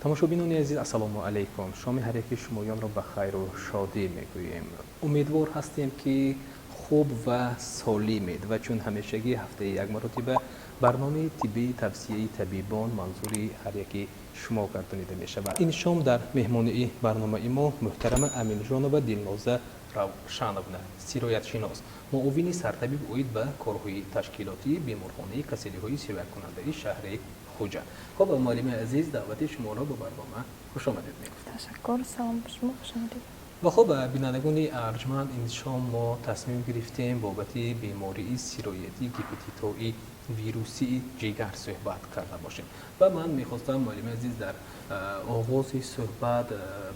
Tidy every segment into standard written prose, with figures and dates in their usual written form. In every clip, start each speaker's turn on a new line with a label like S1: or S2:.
S1: тамошобинони азиз, ассалому алайкум. шоми ҳар яки шумоёнро ба хайру шодӣ мегӯем. умедвор ҳастем ки хуб ва солимед ва чун ҳамешагӣ ҳафтаи як маротиба барномаи тиббии тавсияи табибон манзури ҳар яки шумо гардонида мешавад. ин шом дар меҳмонии барномаи мо муҳтарама аминҷонова дилноза равшановна, сироятшинос, муовини сартабиб оид ба корҳои ташкилотии беморхонаи касалиҳои сирояткунандаи шаҳри хуҷа. خب معلم عزیز دعوت شما را به برنامه خوش آمدید میگفتم.
S2: تشکر، سلام به شما، خوش آمدید.
S1: و خب بینندگان ارجمند، این شام ما تصمیم گرفتیم بابت بیماری سیرایتی گپتیتوی ویروسی جگر صحبت کرده باشیم و من میخواستم معلم عزیز در آغاز صحبت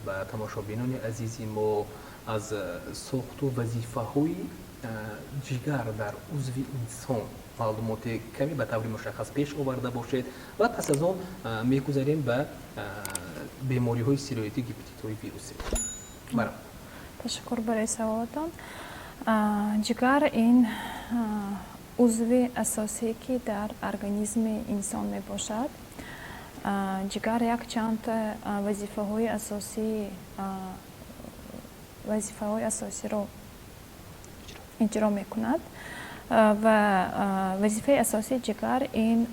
S1: به تماشابینان عزیزی ما از ساخت و وظیفه های جگر در عضو انسان معلومات کمی به طور مشخص پیش آورده باشید و پس از آن میگذاریم به بیماری های سیرایتی گپتیتوی ویروسی. برام
S2: تشکر برای سوالتان. جگر این عضو اساسی که در ارگانیسم انسان می باشد. جگر یک چند وظیفه های اساسی را اجرا می کند و وظیفه اساسی جگر این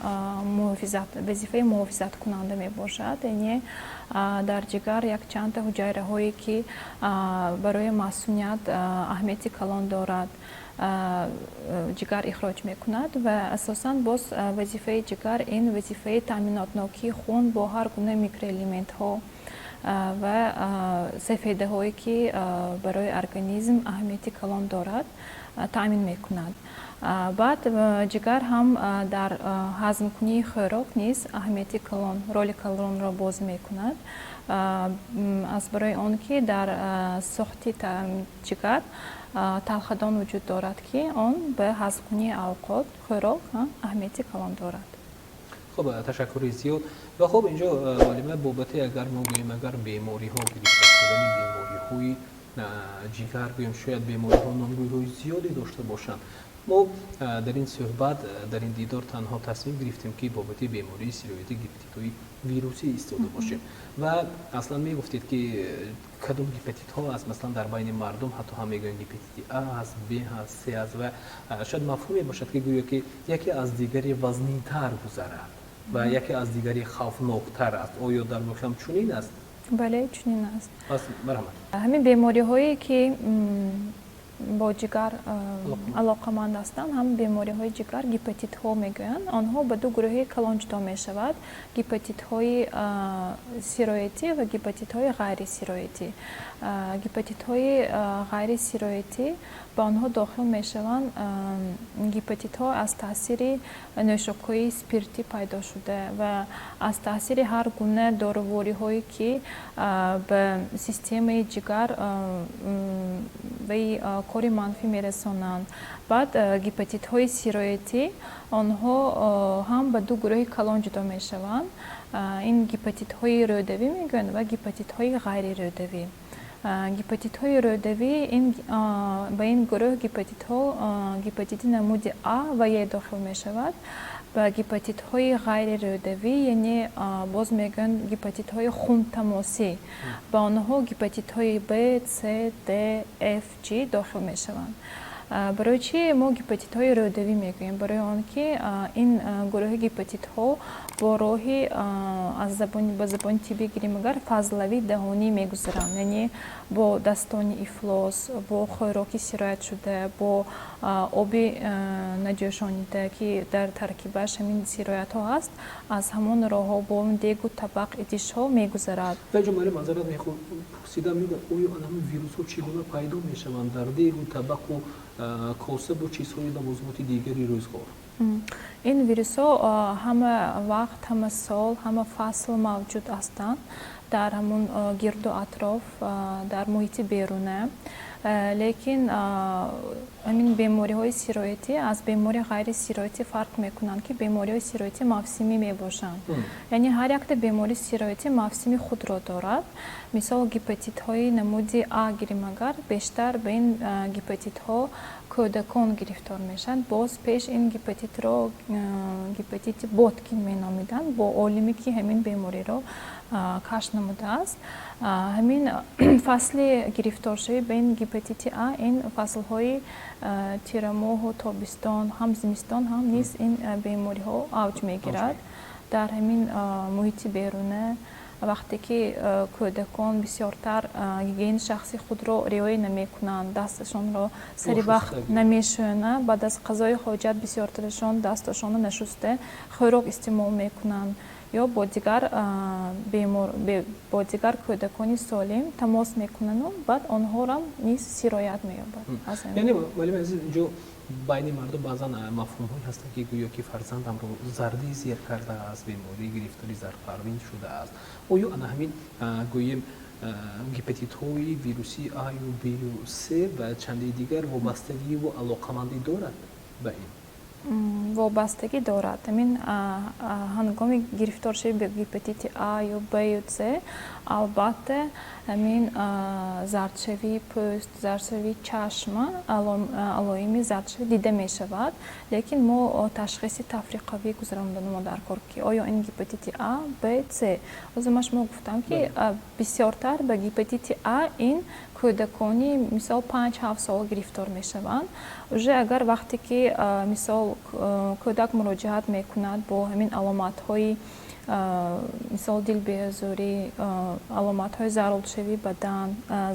S2: وظیفه محافظت کننده می باشد. یعنی در جگر یک چند حجره هایی که برای معصومیت اهمیت کلان دارد جگر اخراج می کند و اساساً باز وظیفه جگر این وظیفه تامینات نوکی خون با هر گونه میکروالیمنت ها و سفیده هایی که برای ارگانیسم اهمیت کلان دارد تامین می کند. بعد جگر هم در هضم کنی خوراک نیز اهمیت کلان، رول کلان را باز می کند. از برای آن که در ساخت جگر تلخدان وجود دارد که آن به هضم کنی اوقات خوراک اهمیت کلان دارد.
S1: خب تشکر زیاد. و خب اینجا معلومه بابت اگر ما گوییم اگر بیماری ها گرفته شدن بیماری های جگر گوییم شاید بیماری ها نامگویی های زیادی داشته باشند. ما در این صحبت در این دیدار تنها تصمیم گرفتیم که بابت بیماری سیرایتی گپتیتوی ویروسی ایستاده باشیم و اصلا می گفتید که کدوم گپتیت ها است، مثلا در بین مردم حتی هم میگن گپتیت A است، B است، C است و شاید مفهومی باشد که گویا که یکی از دیگری وزنی تر گذرد و یکی از دیگری خوفناک تر است. آیا در واقع هم چنین است؟
S2: بله چنین است.
S1: مرحبا.
S2: همین بیماری هایی که با جگر علاقمند هستند هم بیماری های جگر گپتیت ها میگویند. آنها به دو گروه کلان جدا می شود، گپتیت های سیرایتی و گپتیت های غیر سیرایتی. گپتیت های غیر سیرایتی به آنها داخل می شوند گپتیت ها از تاثیر نوشاک‌های اسپریتی پیدا شده و از تاثیر هر گونه دارویی هایی که به سیستم جگر و کاری منفی میرسانند. بعد گپتیت های سیرایتی آنها هم به دو گروه کلان جدا می شوند. این گپتیت های رودوی میگویند و گپتیت های غیر رودوی. گپتیت های رودوی این به این گروه گپتیت نمود A و Y داخل می شود. و گپتیت های غیر رودوی یعنی باز میگن گپتیت های خون تماسی با آنها گپتیت های B، C، D، F، G داخل می شوند. برای چی ما گپتیت های رودوی میگوییم؟ برای آنکه این گروه گپتیت ها با راهی از زبان طبی گیریم اگر فضلوی دهانی میگذرند، یعنی با دستان افلاس، با خوراکی سیرایت شده، با آبی نجوشانیده که در ترکیبش همین سیرایت ها هست، از همون راه ها با اون دیگ و طبق اتیش ها میگذرد.
S1: و جمعه معذرت میخوام پرسیدم میگه آیا آن ویروس ها چگونه پیدا میشوند در دیگ و طبق و کاسب و چیزهای لوازمات دیگری روزگار؟ این
S2: ویروس ها همه وقت، همه سال، همه فصل موجود هستند. дар ҳамун гирду атроф дар муҳити беруне. лекин ҳамин бемориҳои сироятӣ аз бемори ғайри сироятӣ фарқ мекунанд, ки бемориҳои сироятӣ мавсимӣ мебошанд. Яъне ҳар якта бемори сироятӣ мавсими худро дорад. мисол гепатитҳои намуди А гирем агар бештар ба ин гепатитҳо кӯдакон гирифтор мешаванд. Боз пеш ин гепатитро гепатити Боткин меномиданд, бо олиме ки ҳамин бемориро кашф намудааст. ҳамин фасли гирифторшавӣ ба ин гепатити А ин фаслҳои тирамоҳу тобистон, ҳам зимистон ҳам низ ин бемориҳо авҷ мегирад. дар ҳамин муҳити беруне вақте ки кӯдакон бисёртар гигиени шахси худро риоя намекунанд, дасташонро сари вақт намешӯянанд, баъд аз қазои ҳоҷат бисёртарашон дасташонро нашусте хӯрок истеъмол мекунанд ё бо дигар кӯдакони солим тамос мекунанд, баъд онҳоро низ сироят меёбад.
S1: яъне валим азиз инҷо байни мардум баъзан мафҳумҳое ҳастанд ки гӯё ки фарзандамро зарди зер кардааст, бемории гирифтори зарфарвин шудааст. оё ана ҳамин гӯем гепатитҳои вируси А ё Б ё С ва чанди дигар вобастагиву алоқамандӣ дорад ба ин?
S2: вобастагӣ дорад. ҳамин ҳангоми гирифторшавӣ ба гепатити А ё Б ё С албатта ҳамин зардшавии пӯст, зардшавии чашма, алоими зардшавӣ дида мешавад. лекин мо ташхиси тафриқавӣ гузаронидамо дар кор, ки оё ин гепатити А, Б, С. озама шумо гуфтам, ки бисёртар ба гепатити А ин кӯдакони мисол 5-7 сол гирифтор мешаванд. уже агар вақте ки мисол кӯдак муроҷиат мекунад бо ҳамин аломатҳои мисол дилбеҳазорӣ, аломатҳои зарлшавии бадан,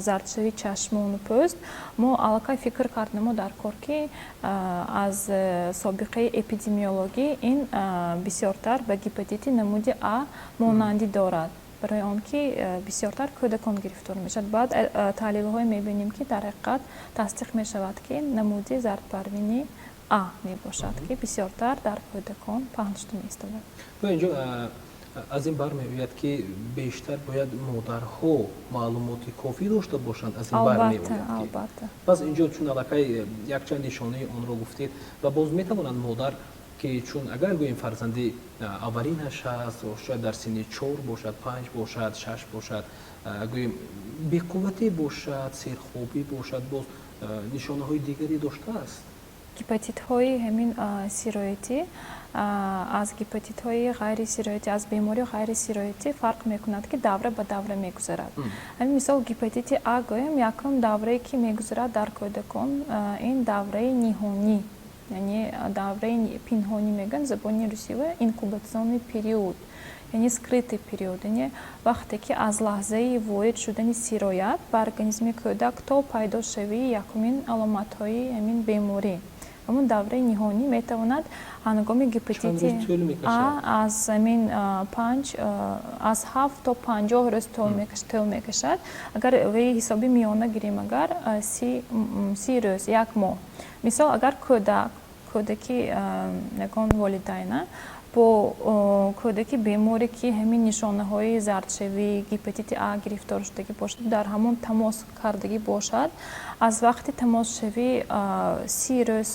S2: зардшавии чашмону пӯст, мо аллакай фикр кардамо дар кор, ки аз собиқаи эпидемиологӣ ин бисёртар ба гепатити намуди А монандӣ дорад, барои он ки бисёртар кӯдакон гирифтор мешавад. баъд таҳлилҳое мебинем, ки дар ҳақиқат тасдиқ мешавад, ки намуди зардбарвини А мебошад, ки бисёртар дар кӯдакон паҳн шуда меистодад.
S1: инҷо аз ин бармеояд, ки бештар бояд модарҳо маълумоти кофӣ дошта бошанд. аз ин бармеояд.
S2: албатта.
S1: пас инҷо чун аллакай якчанд нишонаи онро гуфтед ва боз метавонад модар, ки чун агар гӯем фарзанди аввалинаш аст, шояд дар синни 4 бошад, 5 бошад, 6 бошад, гӯем беқувватӣ бошад, серхобӣ бошад, боз нишонаҳои дигаре доштааст?
S2: гепатитҳои ҳамин сироятӣ аз гепатитҳои ғайри сироятӣ, аз бемории ғайри сироятӣ фарқ мекунад, ки давра ба давра мегузарад. ҳамин мисол гепатити А гӯем якум даврае ки мегузарад дар кӯдакон, ин давраи ниҳонӣ, яъне давраи пинҳонӣ мегӯянд забони русива, инкубационный период, яъне скрытый период, яъне вақте ки аз лаҳзаи ворид шудани сироят ба организми кӯдак то пайдошавии якумин аломатҳои ҳамин беморӣ, ҳамун давраи ниҳонӣ метавонад ҳангоми гепатити А аз ҳамин 7 то 50 рӯз тӯл мекашад. агар ваи ҳисоби миёна гирем, агар 30 рӯз, 1 моҳ. мисол агар кӯдаки ягон волидайна бо кӯдаки беморе ки ҳамин нишонаҳои зардшавӣ, гепатити А гирифтор шудагӣ бошад, дар ҳамон тамос кардагӣ бошад, аз вақти тамосшавӣ 30 рӯз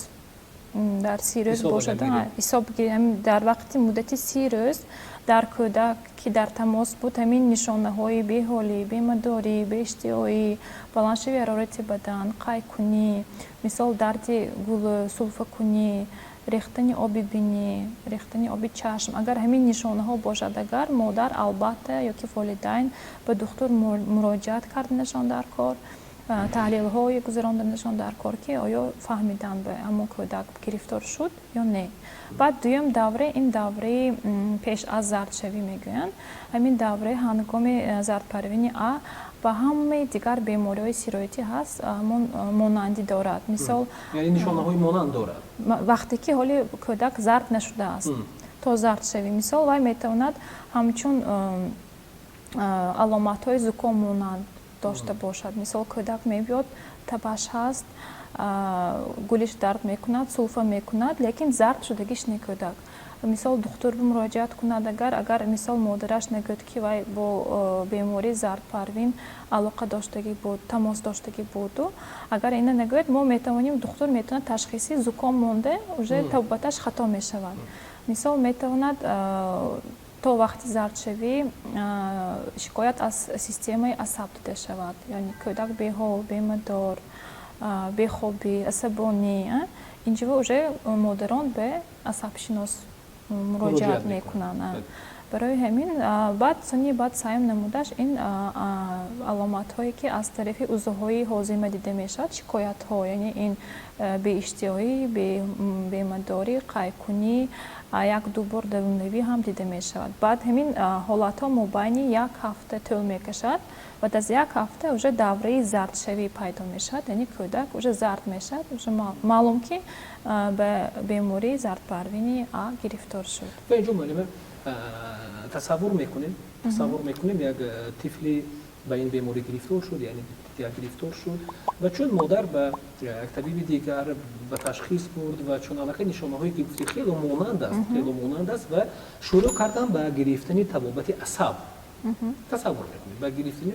S2: дар 30 рӯз бошад, ҳисоб дар вақти муддати 30 рӯз дар кӯдак ки дар тамос буд, ҳамин нишонаҳои беҳолӣ, бемадорӣ, беиштиҳоӣ, баландшавии ҳарорати бадан, қайкунӣ, мисол дарди гулӯ, сулфакунӣ, рехтани оби бинӣ, рехтани оби чашм, агар ҳамин нишонаҳо бошад, агар модар албатта ё ки волидайн ба духтур муроҷиат карданашон дар кор, таҳлилҳои гузаронданашон дар кор, ки оё фаҳмиданд ба ҳамон кӯдак гирифтор шуд ё не. баъд дуюм давра, ин давраи пеш аз зардшавӣ мегӯянд. ҳамин давраи ҳангоми зардпарвини А ба ҳамаи дигар бемориҳои сироятӣ ҳаст, ҳамон монандӣ дорад. мисол
S1: яъне нишонаҳои монанд дорад.
S2: вақте ки ҳоли кӯдак зард нашудааст то зард шавӣ, мисол вай метавонад ҳамчун аломатҳои зуком монанд дошта бошад. мисол кӯдак мебиёд, табаш ҳаст, гулиш дард мекунад, сулфа мекунад, лекин зард шудагиш не кӯдак. мисол духтур муроҷиат кунад агар мисол модараш нагӯяд ки вай бо бемории зардпарвин алоқа доштагӣ буд, тамос доштагӣ буду, агар ина нагӯяд мо метавонем, духтур метавонад ташхиси зуком монде уже табобаташ хато мешавад. мисол метавонад то вақти зардшавӣ шикоят аз системаи асаб дида шавад, яъне кӯдак беҳол, бемадор, бехобӣ, асабонӣ. инҷо уже модарон бе асабшинос муроҷиат мекунанд. барои ҳамин баъд саём намудаш ин аломатҳое ки аз тарафи узвҳои ҳозима дида мешавад, шикоятҳо, яъне ин беиштиҳоӣ, бемадорӣ, қайкунӣ, як-ду бор давумнавӣ ҳам дида мешавад. баъд ҳамин ҳолатҳо мобайни як ҳафта тӯл мекашад. баъд аз як ҳафта уже давраи зардшавӣ пайдо мешавад, яъне кӯдак уже зард мешавад, уже маълум ки ба бемории зардпарвини А гирифтор шуд.
S1: инҷо маълума тасаввур мекунем як тифли ба ин беморӣ гирифтор шуд, яъне гирифтор шуд ва чун модар ба як табиби дигар ба ташхис бурд ва чун аллакай нишонаҳое ки гуфти хело монанд аст ва шурӯъ кардан ба гирифтани табобати асаб. тасаввур мекунем ба гирифтани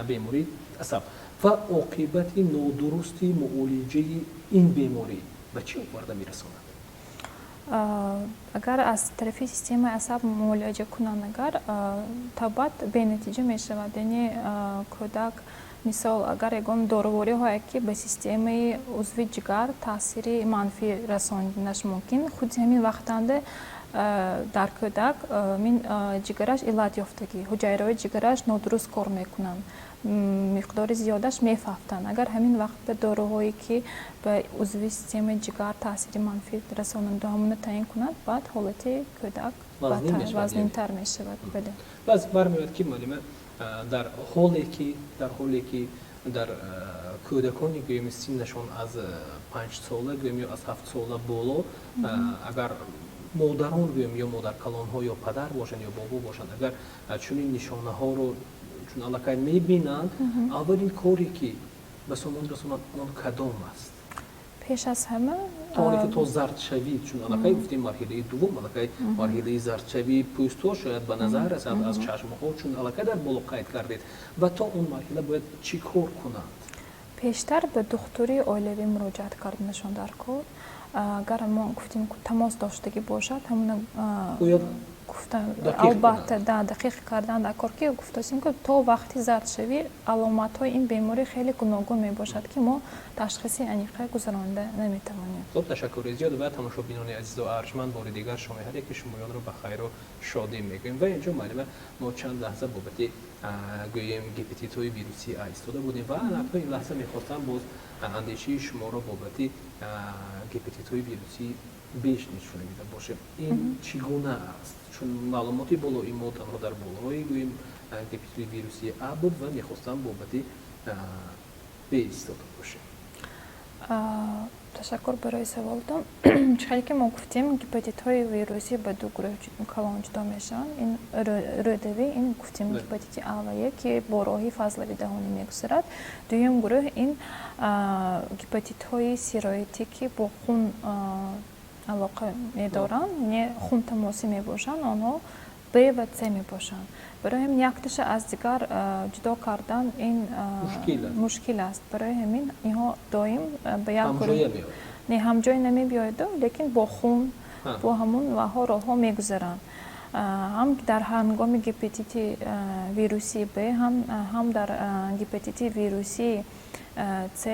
S1: бемории асаб ва оқибати нодурусти муолиҷаи ин беморӣ ба чӣ оварда мерасонад?
S2: агар аз тарафи системаи асаб муолиҷа кунанд агар табобат бенатиҷа мешавад, яъне кӯдак мисол агар ягон доровориҳое ки ба системаи узви ҷигар таъсири манфӣ расонидаш мумкин, худи ҳамин вақтанде дар кӯдак ҷигараш иллат ёфтагӣ, ҳуҷайраҳои ҷигараш нодуруст кор мекунанд, миқдори зиёдаш мефафтанд. агар ҳамин вақт дороҳое ки ба узви системаи ҷигар таъсири манфӣ расонанду ҳамона таъин кунад, баъд ҳолати кӯдак вазнинтар мешавад.
S1: баъз бармеояд ки маълума дар ҳоле ки дар кӯдакони гӯем синнашон аз 5 сола гӯем ё аз 7 сола боло, агар модарон гӯем ё модаркалонҳо ё падар бошанд ё бобо бошанд, агар чунин нишонаҳоро чун аллакай мебинанд, аввалин коре ки ба сомон расонанд он кадом аст?
S2: пеш аз ҳама
S1: то оне ки то зардшавӣ, чун аллакай гуфтем марҳилаи дуввум, аллакай марҳилаи зардшавӣ пӯстҳо шояд ба назар расад аз чашмҳо, чун аллакай дар боло қайд кардед, ва то он марҳила бояд чӣ кор кунанд?
S2: пештар ба духтури оилавӣ муроҷиат карданашон дар кор. агар мо гуфтем тамос доштагӣ бошад, ҳамона албатта дақиқ кардан дар кор ки гуфтасем ки то вақти зардшавӣ аломатҳои ин беморӣ хеле гуногун мебошад ки мо ташхиси аниқа гузаронида наметавонем.
S1: хуб, ташаккури зиёд ва тамошобинони азизу арҷманд бори дигар шомиҳаде ки шумоёнро ба хайру шодӣ мегӯем. ва инҷо маълума мо чанд лаҳза бобати гӯем гепатитҳои вирусии А истода будем ва ҳатто ин лаҳза мехостам боз андешии шуморо бобати гепатитҳои вирусии Б шунавида бошем. ин чӣ гуна аст? чун маълумоти болои мо танҳо дар болои гӯем гепатитҳои вирусии А буд ва мехостам бобати Б истода бошем.
S2: ташаккур барои саволтон. чунки ки мо гуфтем гепатитҳои вирусӣ ба ду гурӯҳ калон ҷудо мешаванд. ин рӯдавӣ, ин гуфтем гепатити А ва Е ки бо роҳи фазлави даҳонӣ мегузарад. дуюм гурӯҳ ин гепатитҳои сироитӣ ки бо хун алоқа медоранд, яъне хун тамосӣ мебошанд, онҳо Б ва С мебошанд. барои ҳамин якташа аз дигар ҷудо кардан ин мушкил аст. барои ҳамин инҳо доим ба як ҳамҷоя намебиёяду, лекин бо хун бо ҳамун ваҳо роҳҳо мегузаранд. ҳам дар ҳангоми гепатити вирусии Б, ҳам дар гепатити вирусии С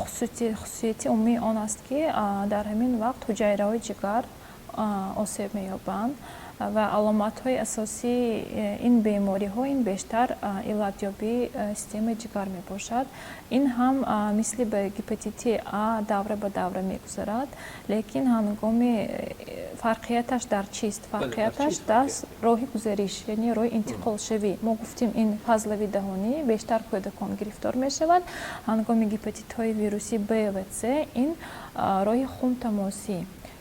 S2: хусусияти умумии он аст ки дар ҳамин вақт ҳуҷайраҳои ҷигар осеб меёбанд ва аломатҳои асосии ин бемориҳо ин бештар иллатёбии системаи ҷигар мебошад. ин ҳам мисли ба гепатити А давра ба давра мегузарад, лекин ҳангоми фарқияташ дар чист? фарқияташ дар роҳи гузариш, яъне роҳи интиқолшавӣ. мо гуфтем ин фазлави даҳонӣ бештар кӯдакон гирифтор мешавад. ҳангоми гепатитҳои вируси Б ва С ин роҳи хунтамосӣ,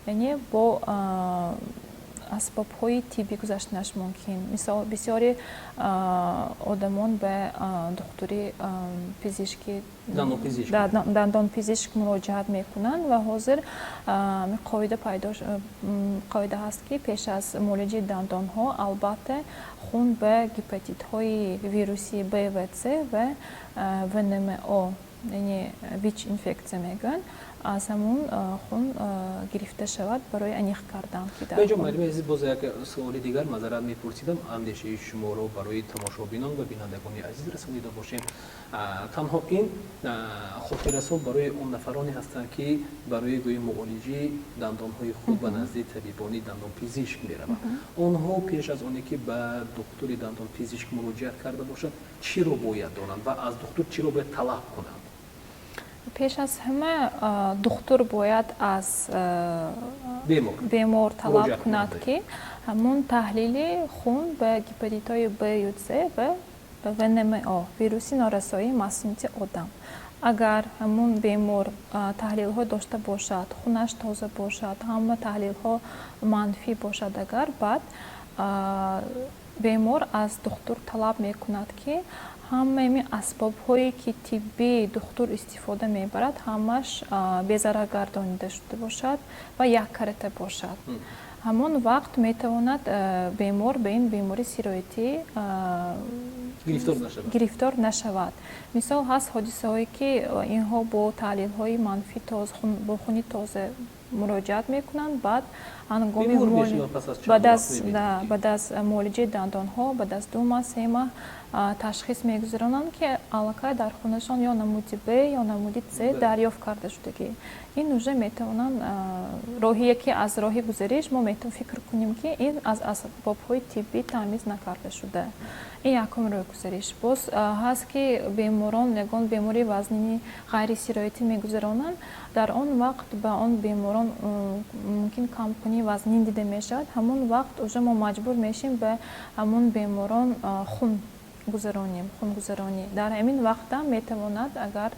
S2: яъне бо асбобҳои тиббӣ гузаштанаш мумкин. Мисол бисёри одамон ба духтури пизишки дандонпизишк муроҷиат мекунанд ва ҳозир қоида ҳаст ки пеш аз муолиҷаи дандонҳо албатта хун ба гепатитҳои вируси Б ва С ва ВНМО, яъне ВИЧ инфексия мегӯянд, аз ҳамун хун гирифта шавад барои аниқ кардан.
S1: беҷо маълуми азиз, боз як суоли дигар мазарат мепурсидам. Андешаи шуморо барои тамошобинон ва бинандагони азиз расонида бошем. Танҳо ин хотиррасол барои он нафароне ҳастанд ки барои гӯи муолиҷаи дандонҳои худ ба назди табибони дандонпизишк мераванд. Онҳо пеш аз оне ки ба духтури дандонпизишк муроҷиат карда бошанд, чиро бояд донанд ва аз духтур чиро бояд талаб кунанд?
S2: пеш аз ҳама духтур бояд аз бемор талаб кунад ки ҳамун таҳлили хун ба гепатитҳои Б ё С ва ВНМО, вируси норасоии маснити одам. Агар ҳамун бемор таҳлилҳо дошта бошад, хунаш тоза бошад, ҳама таҳлилҳо манфӣ бошад, агар баъд бемор аз духтур талаб мекунад ки ҳамаи асбобҳое ки тиббӣ духтур истифода мебарад, ҳамаш безарар гардонида шуда бошад ва як карата бошад. ҳамон вақт метавонад бемор ба ин бемори сироятӣ гирифтор нашавад. Мисол ҳаст ҳодисаҳое ки инҳо бо таҳлилҳои манфӣ бо хуни тоза муроҷиат мекунанд, баъд ҳангоми баъд аз муолиҷаи дандонҳо баъд аз 2 маҳ 3 маҳ ташхис мегузаронанд ки аллакай дар хунашон ё намуди Б ё намуди С дарёфт карда шудагӣ. ин уже метавонанд роҳие ки аз роҳи гузариш мо метавонем фикр кунем ки ин аз асбобҳои тиббӣ таъмиз накарда шуда. ин якум роҳи гузариш. Боз ҳаст ки беморон ягон бемори вазнини ғайрисироятӣ мегузаронанд, дар он вақт ба он беморон мумкин камкунии вазнин дида мешавад. ҳамон вақт уже мо маҷбур мешем ба ҳамон беморон хунгузаронӣ. Дар ҳамин вақта метавонад, агар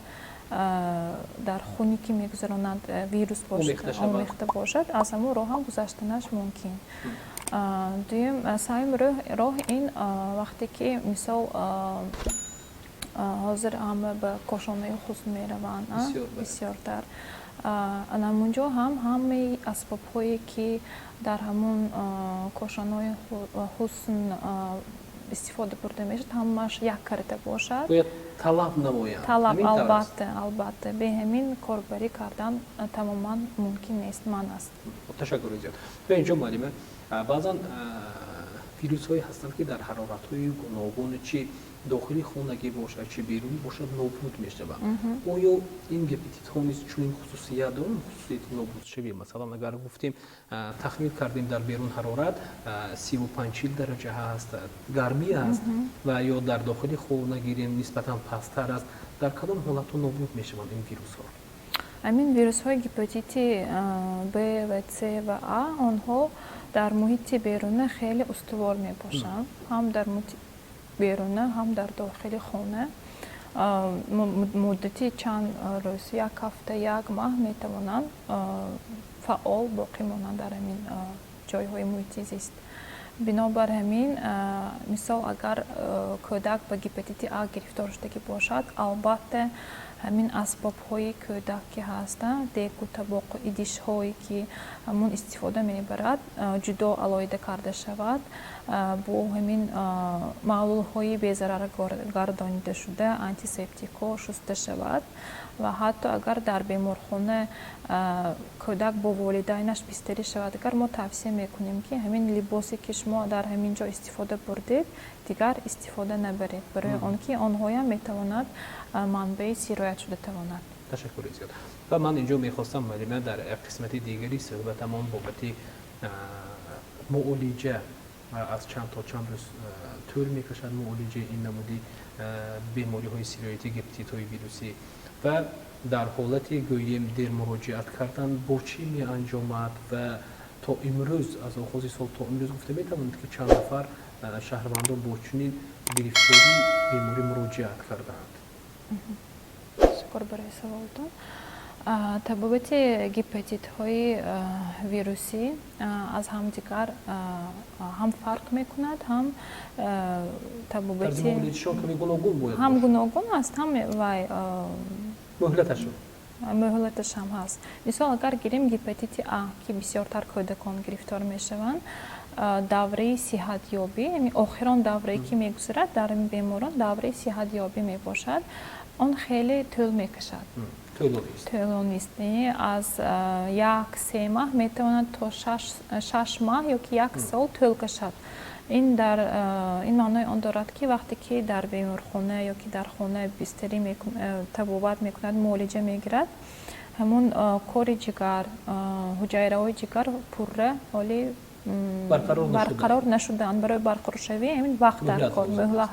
S2: дар хуни ки мегузаронанд вирус омехта бошад, аз ҳамон роҳ ҳам гузаштанаш мумкин. Дуюм савим роҳ ин вақте ки мисол ҳозир ҳама ба кошонаи хусн мераванд бисёртар. Намунҷо ҳам ҳамаи асбобҳое ки дар ҳамон кошонаи хусн истифода бурда мешавад, ҳамаш як карата бошад.
S1: Бояд талаб намоянд.
S2: Талаб албатта бе ҳамин корбарӣ кардан тамоман мумкин нест, ман аст.
S1: Ташаккури зиёд. Ба инҷо маълуме, баъзан вирусҳое ҳастанд ки дар ҳароратҳои гуногун чӣ дохили хонагӣ бошад, чӣ берунӣ бошад, нобуд мешаванд. Оё ин гепатитҳо низ чунин хусусият доранд, хусусияти нобудшавӣ? Масалан, агар гуфтем тахмин кардем дар берун ҳарорат 35-40 дараҷа ҳаст, гармӣ ҳаст ва ё дар дохили хона гирем нисбатан пасттар аст, дар кадом ҳолатҳо нобуд мешаванд ин вирусҳо?
S2: Амин вирусҳои гепатити Б ва С ва А, онҳо дар муҳити беруна хеле устувор мебошанд, ҳам дар муҳити беруна, ҳам дар дохили хона. Муддати чанд рӯз, як ҳафта, як маҳ метавонанд фаъол боқӣ монанд дар ҳамин ҷойҳои муҳити зист. Бинобар ҳамин, мисол агар кӯдак ба гепатити А гирифтор шудагӣ бошад, албатта ҳамин асбобҳои кӯдак ки ҳастанд, деку, табоқу идишҳое ки ҳамон истифода мебарад, ҷудо алоҳида карда шавад, бо ҳамин маълулҳои безарар гардонида шуда, антисептикҳо шуста шавад ва ҳатто агар дар беморхона кӯдак бо волидайнаш бистарӣ шавад, агар мо тавсия мекунем ки ҳамин либосе ки шумо дар ҳамин ҷо истифода бурдед, дигар истифода набаред, барои он ки онҳоям метавонад манбаи сироят шуда тавонад.
S1: Ташаккури зиёд. Ва ман инҷо мехостам маълуме дар қисмати дигари суҳбатамон бобати муолиҷа аз чанд то чанд рӯз тӯл мекашад муолиҷаи ин намуди бемориҳои сироятӣ, гепатитҳои вирусӣ ва дар ҳолати гӯем дер муроҷиат кардан бо чӣ меанҷомад ва то имрӯз аз оғози сол то имрӯз гуфта метавонед ки чанд нафар шаҳрвандон бо чунин гирифтории беморӣ муроҷиат кардаанд?
S2: Шукр барои саволтон. табобати гепатитҳои вирусӣ аз ҳамдигар ҳам фарқ мекунад, ҳам табобати ҳам гуногун аст, ҳам вай муҳлаташ ҳам ҳаст. Мисол агар гирем гепатити А, ки бисёртар кӯдакон гирифтор мешаванд, давраи сиҳатёбӣ, яъне охирон даврае ки мегузарад дар ин беморон давраи сиҳатёбӣ мебошад, он хеле тӯл мекашад. Тӯлонист. Аз 1-3 маҳ метавонад то 6 маҳ ё ки 1 сол тӯл кашад. ин маънои он дорад ки вақте ки дар беморхона ё ки дар хона бистарӣ табобат мекунад, муолиҷа мегирад, ҳамун кори ҷигар, ҳуҷайраҳои ҷигар пурра ҳоли барқарор нашудаанд. Барои барқароршавӣ ҳамин вақт дар кор, муҳлат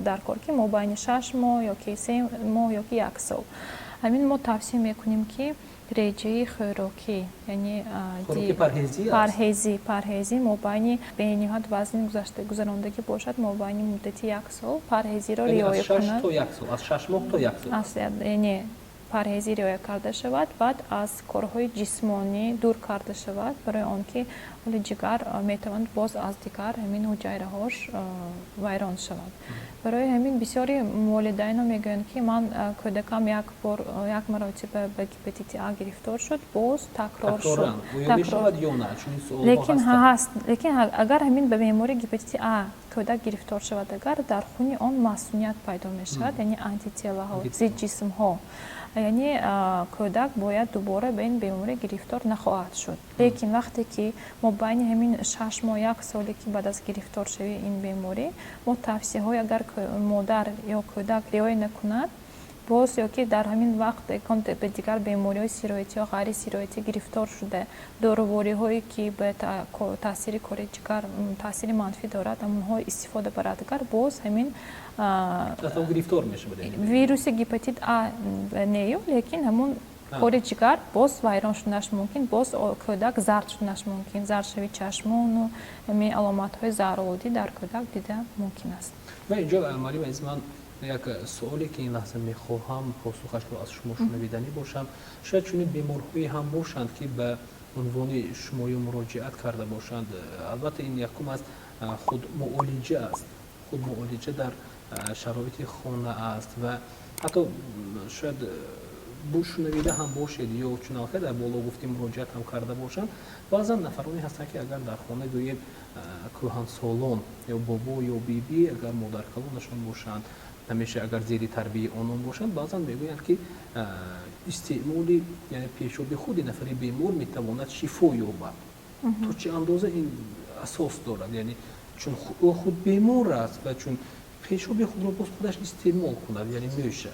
S2: дар кор, ки мобайни 6 моҳ ё ки 3 моҳ ё ки 1 сол. ҳамин мо тавсия мекунем ки реҷаи хӯрокӣ, яъне парҳезӣ мобайни бениҳоят вазни гузарондагӣ бошад, мобайни муддати 1 сол парҳезиро риоя кунад.
S1: Аз 6 моҳ то 1 сол.
S2: Яъне парҳезӣ риоя карда шавад, баъд аз корҳои ҷисмонӣ дур карда шавад, барои он ки ҳоли ҷигар метавонад боз аз дигар ҳамин ҳуҷайраҳош вайрон шавад. Барои ҳамин бисёри волидайно мегӯянд, ки ман кӯдакам як маротиба ба гепатити А гирифтор шуд, боз такрор шуд. Лекин агар ҳамин ба бемории гепатити А кӯдак гирифтор шавад, агар дар хуни он масмумият пайдо мешавад, яъне антителаҳо, зидҷисмҳо, яъне кӯдак бояд дубора ба ин беморӣ гирифтор нахоҳад шуд. Лекин вақте ки мо байни ҳамин 6 моҳ 1 соле ки баъд аз гирифторшавии ин беморӣ, мо тавсияҳои агар модар ё кӯдак риоя накунад, боз ё ки дар ҳамин вақт ба дигар бемориҳои сироятӣ ё ғайри сироятӣ гирифтор шуда, доровориҳое ки ба таъсири кори ҷигар таъсири манфӣ дорад, амонҳо истифода барад, агар боз ҳамин вируси гепатит А неё, лекин ҳамун кори ҷигар боз вайрон шудаш мумкин, боз кӯдак зард шудаш мумкин, зардшави чашмону ҳамин аломатҳои заҳролудӣ дар кӯдак дида мумкин аст.
S1: ва инҷо Марим азиз, ман як суоле ки ин лаҳза мехоҳам посухашро аз шумо шунавиданӣ бошам. Шояд чунин беморҳое ҳам бошанд, ки ба унвони шумоё муроҷиат карда бошанд. Албатта ин якум аст, худмуолиҷа аст. Худмуолиҷа дар шароити хона аст ва ҳатто шояд шунавида ҳам бошед ё чуналка дар боло гуфтем муроҷиат ҳам карда бошанд. баъзан нафароне ҳастанд, ки агар дар хона гӯем кӯҳансолон ё бобо ё биби агар модаркалонашон бошанд, ҳамеша агар зери тарбияи онон бошанд, баъзан мегӯянд, ки истеъмоли яъне пешоби худи нафари бемор метавонад шифо ёбад. То чӣ андоза ин асос дорад? Яъне чун ӯ худ бемор аст ва чун пешоби худро боз худаш истеъмол кунад, яъне меша.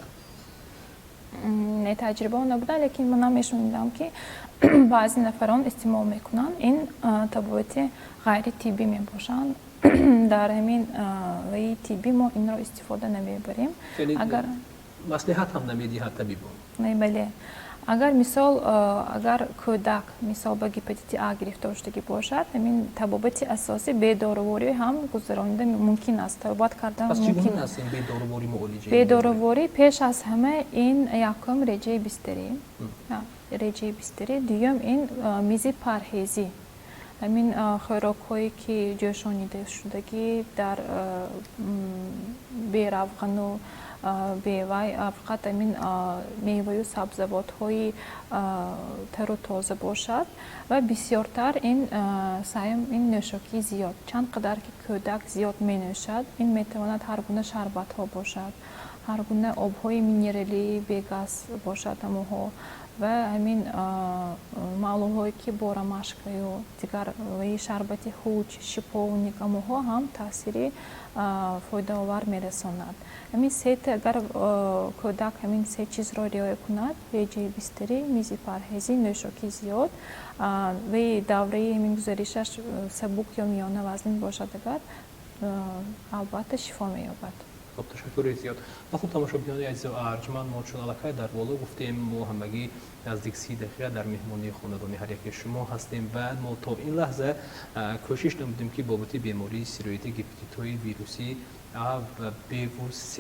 S2: Не таҷриба набуда, лекин ман намешунидам, ки баъзи нафарон истеъмол мекунанд. Ин табобати ғайри тиббӣ мебошанд. Дар ҳамин ваи тиббӣ мо инро истифода намебарем. Агар
S1: маслиҳат ҳам намедиҳад табибон.
S2: Бале. Агар мисол агар кӯдак мисол ба гепатити А гирифтор шудагӣ бошад, ҳамин табобати асосӣ бедороворӣ ҳам гузаронида мумкин аст, табобат кардан мумкин аст. Бедороворӣ пеш аз ҳама ин якум реҷаи бистарӣ, дуюм ин мизи парҳезӣ. Ҳамин хӯрокҳое ки ҷӯшонида шудагӣ дар беравғану бевай фақат ҳамин меваю сабзавотҳои тару тоза бошад ва бисёртар ин саём ин нӯшокии зиёд. Чанд қадар ки кӯдак зиёд менӯшад, ин метавонад ҳар гуна шарбатҳо бошад, ҳар гуна обҳои минералии бегаз бошад амоҳо ва ҳамин маълуҳое ки борамашка ё дигар шарбати ҳуҷ, шиповник амоҳо ҳам таъсири фоидаовар мерасонад. Ҳамин сете агар кӯдак ҳамин се чизро риоя кунад, реҷаи бистарӣ, мизи парҳезӣ, нӯшокии зиёд, ваи давраи ҳамин гузаришаш сабук ё миёна вазнин бошад, агар албатта шифо меёбад.
S1: Ташаккури зиёд. Хуб, тамошобинони азизу арҷманд, мо чун аллакай дар боло гуфтем, мо ҳамагӣ наздик 30 дақиқа дар меҳмонии хонадони ҳар яке шумо ҳастем ва мо то ин лаҳза кӯшиш намудем, ки бобати бемории сироятии гепатитҳои вирусӣ А ва Б ву С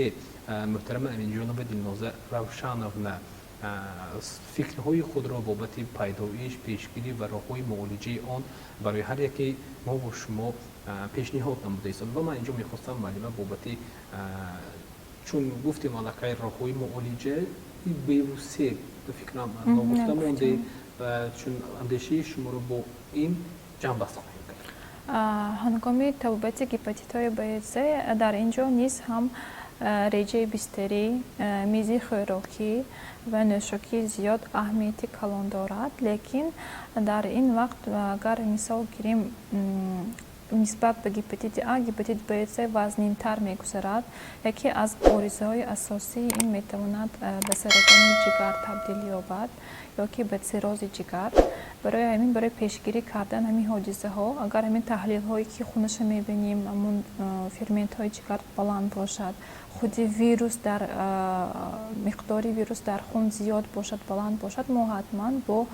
S1: муҳтарама Аминҷонова Дилноза Равшановна فکرهای خود را بابت پیدایش، پیشگیری و راههای معالجه آن برای هر یکی ما و شما پیشنهاد نموده است. و من اینجا میخواستم معلومه بابت چون گفتیم علاقه راههای معالجه ویروسی به فکرم نگفته مونده و چون اندیشه شما رو با این جمع بست خواهیم کرد.
S2: هنگامی طبیعت گیپاتیت‌های B C در اینجا نیز هم رژه بیستری، میزی خوراکی و نوشاکی زیاد اهمیتی کلان دارد، لیکن در این وقت اگر مثال گیریم نسبت به گیپاتیت A، گیپاتیت B C وزنین‌تر می‌گذرد. یکی از عارضه‌های اساسی این می‌تواند به سرطان جگر تبدیل یابد یا که به سیروز جگر. برای پیشگیری کردن همین حادثه‌ها اگر همین تحلیل‌هایی که خونش می‌بینیم همون فرمنت‌های جگر بلند باشد، خود ویروس در مقداری ویروس در خون زیاد باشد، بلند باشد، ما حتما با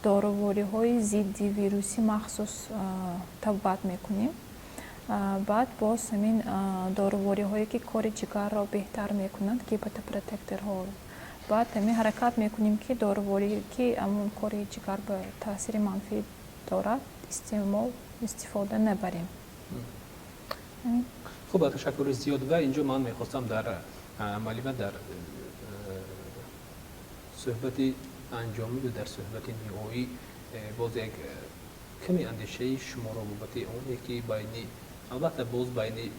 S2: داروری‌های ضد ویروسی مخصوص تبابت میکنیم. بعد باز همین داروری‌هایی که کار جگر را بهتر میکنند که پروتکتورها، بعد همین حرکت میکنیم که داروری که همون کار جگر به تاثیر منفی دارد استفاده نبریم.
S1: خب تشکر زیاد. و اینجا من میخواستم در معلومات در صحبتی انجامی و در صحبت نهایی باز یک کمی اندیشه شما را بابت اون که بین البته باز بین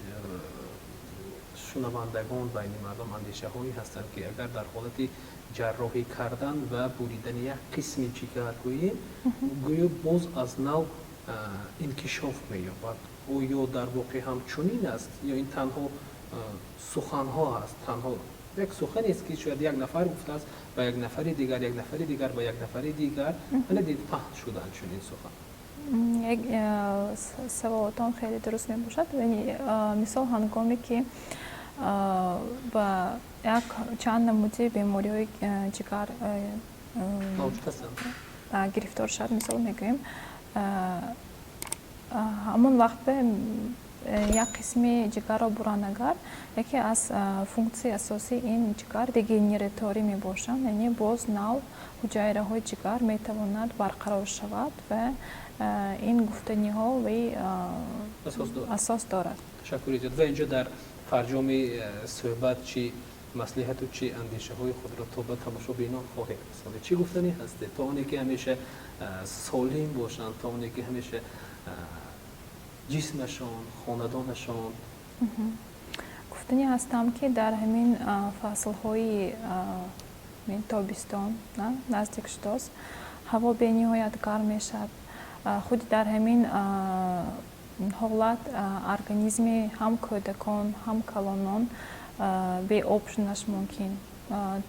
S1: شنوندگان بین مردم اندیشه هایی هستند که اگر در حالت جراحی کردن و بریدن یک قسم جگر گویا باز از نو انکشاف می‌یابد. یا در واقع هم چنین است یا این تنها سخن ها است، تنها یک سخنی است که شاید یک نفر گفته است و یک نفر دیگر و یک نفر دیگر دید پخش شدن چنین سخن.
S2: یک سوالتان خیلی درست می باشد. مثال هنگامی که با یک چند نموده بیماری های جگر گرفتار شد، مثال میگویم همون وقت به یک قسمی جگر را برند اگر یکی از فونکسی اساسی این جگر دگنراتوری می باشند، یعنی باز نو حجره های جگر می تواند برقرار شود و این گفتنی ها و اساس دارد.
S1: تشکر زیاد. و اینجا در فرجام صحبت چی مصلحت و چی اندیشه های خود را تا به تماشابینان خواهید رسانید. چی گفتنی هست تا اونی که همیشه سالم باشند، تا اونی که همیشه جسمشان، خاندانشان؟
S2: گفتنی هستم که در همین فصل‌های تابستان نزدیک شداست، هوا به نهایت گرم میشد. خود در همین حالت ارگانیسم هم کودکان هم کلانان به آب شدنش ممکن.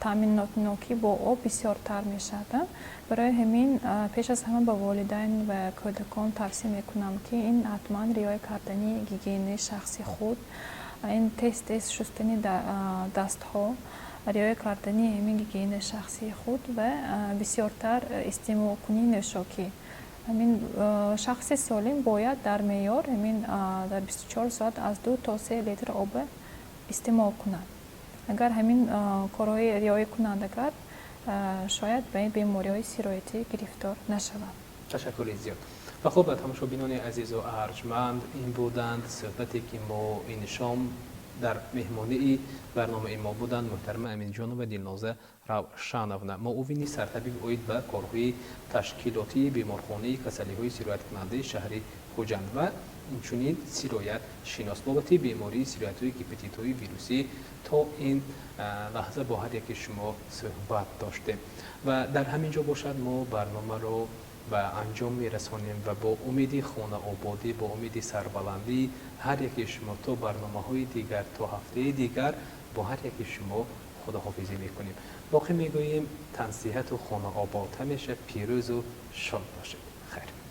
S2: تامینات نوکی با آب بسیار تر می شود. برای همین پیش از همه به والدین و کودکان توصیه می کنم که این حتما رعایت کردنی گیگین شخصی خود، این تست شستنی دست ها، رعایت کردنی همین گیگین شخصی خود و بسیارتر استعمال کنی نوشاکی. همین شخص سالم باید در معیار همین در 24 ساعت از 2 تا 3 لیتر آب استعمال کند. اگر همین کارهای رعایت کنند اگر شاید به بیماری‌های سیرایتی گرفتار نشود.
S1: تشکر زیاد. و خب تماشابینان عزیز و ارجمند، این بودند صحبتی که ما این شام در مهمانی برنامه ما بودند محترم امین جان و دلنازه روشن‌اند. معاون سرطبیب اوید به کارهای تشکیلاتی بیمارخانه کسلی‌های سیرایت کننده شهر خوجند و اینچنین سیرایت شناس بابت بیماری سیرایت‌های گیپاتیت‌های ویروسی تا این لحظه با هر یک شما صحبت داشتیم و در همین جا باشد ما برنامه رو به انجام میرسانیم و با امید خانه آبادی، با امید سربلندی هر یک شما تا برنامه‌های دیگر تا هفته دیگر با هر یک شما خداحافظی میکنیم. باقی میگوییم تن صحت و خانه آباد همیشه پیروز و شاد باشید. خیر.